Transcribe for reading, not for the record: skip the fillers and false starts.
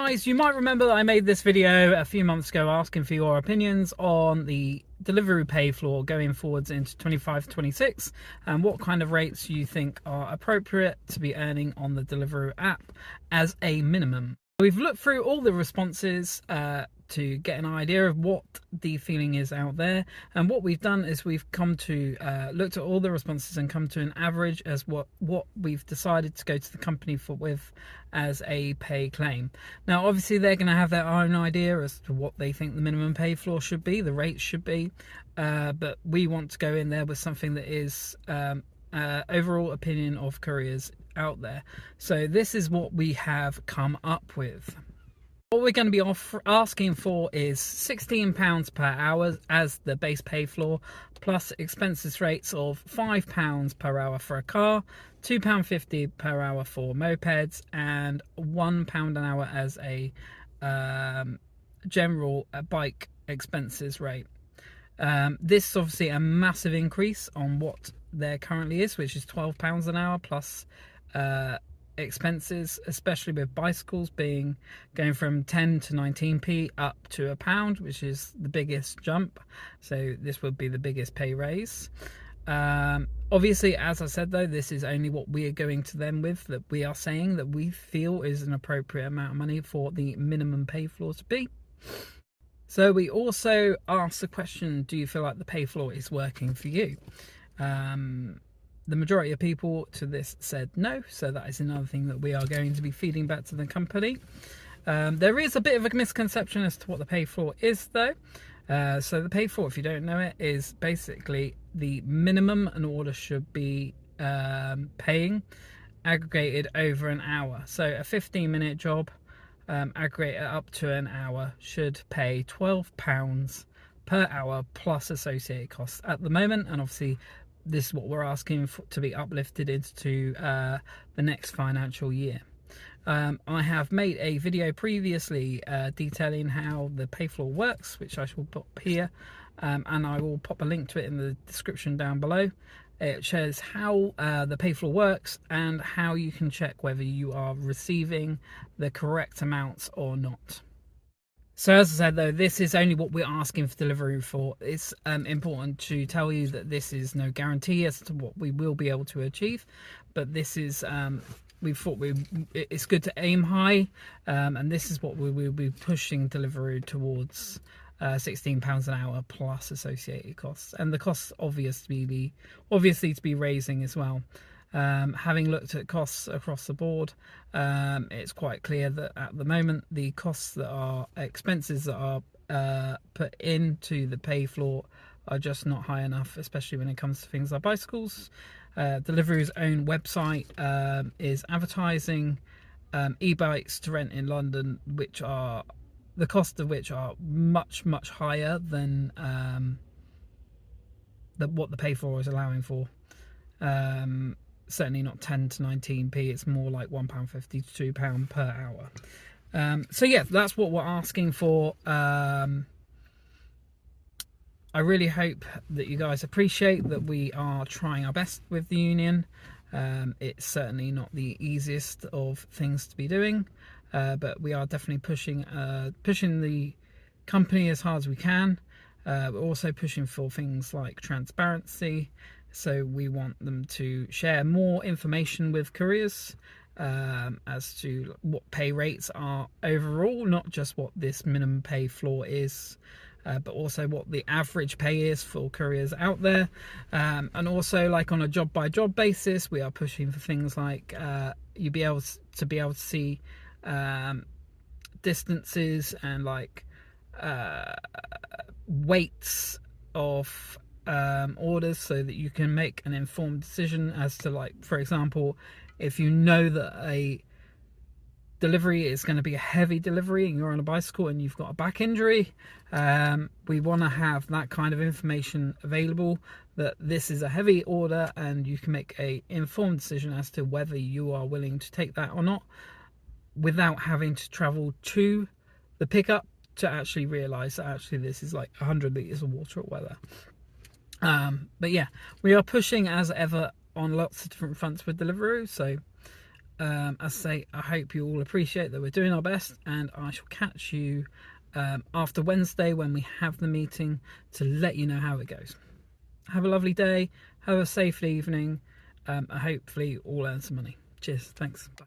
guys, you might remember that I made this video a few months ago asking for your opinions on the Deliveroo pay floor going forwards into 25-26 and what kind of rates you think are appropriate to be earning on the Deliveroo app as a minimum. We've looked through all the responses to get an idea of what the feeling is out there, and what we've done is we've come to looked at all the responses and come to an average as what we've decided to go to the company for with as a pay claim. Now obviously they're going to have their own idea as to what they think the minimum pay floor should be, the rates should be, but we want to go in there with something that is overall opinion of couriers out there. So this is what we have come up with. What we're going to be asking for is £16 per hour as the base pay floor, plus expenses rates of £5 per hour for a car, £2.50 per hour for mopeds, and £1 an hour as a general bike expenses rate. This is obviously a massive increase on what there currently is, which is £12 an hour plus expenses, especially with bicycles going from 10 to 19p up to £1, which is the biggest jump. So this would be the biggest pay raise. Obviously, as I said though, this is only what we are going to them with, that we are saying that we feel is an appropriate amount of money for the minimum pay floor to be. So we also asked the question, do you feel like the pay floor is working for you? The majority of people to this said no, so that is another thing that we are going to be feeding back to the company. There is a bit of a misconception as to what the pay floor is though. So the pay floor, if you don't know it, is basically the minimum an order should be paying aggregated over an hour. So a 15-minute job aggregated up to an hour should pay £12 per hour plus associated costs at the moment, and obviously this is what we're asking for, to be uplifted into the next financial year. I have made a video previously detailing how the pay floor works, which I shall put here, and I will pop a link to it in the description down below. It shows how the pay floor works and how you can check whether you are receiving the correct amounts or not. So as I said though, this is only what we're asking for Deliveroo for. It's important to tell you that this is no guarantee as to what we will be able to achieve, but this is we thought it's good to aim high, and this is what we will be pushing Deliveroo towards. £16 an hour plus associated costs, and the costs obviously to be raising as well. Having looked at costs across the board, it's quite clear that at the moment the costs that are expenses that are put into the pay floor are just not high enough, especially when it comes to things like bicycles. Deliveroo's own website is advertising e-bikes to rent in London, which are the cost of which are much higher than what the pay floor is allowing for. Certainly not 10 to 19p, it's more like £1.50 to £2 per hour. So yeah, that's what we're asking for. I really hope that you guys appreciate that we are trying our best with the union. It's certainly not the easiest of things to be doing, but we are definitely pushing the company as hard as we can. We're also pushing for things like transparency. So we want them to share more information with couriers as to what pay rates are overall, not just what this minimum pay floor is, but also what the average pay is for couriers out there. And also, like on a job by job basis, we are pushing for things like you'll be able to see distances and like weights of orders, so that you can make an informed decision as to, like, for example, if you know that a delivery is going to be a heavy delivery and you're on a bicycle and you've got a back injury, we want to have that kind of information available, that this is a heavy order and you can make a informed decision as to whether you are willing to take that or not, without having to travel to the pickup to actually realize that actually this is like 100 litres of water or whatever. But yeah, we are pushing as ever on lots of different fronts with Deliveroo. So As I say, I hope you all appreciate that we're doing our best, and I shall catch you after Wednesday when we have the meeting to let you know how it goes. Have a lovely day, have a safe evening, hopefully all earn some money. Cheers, thanks, bye.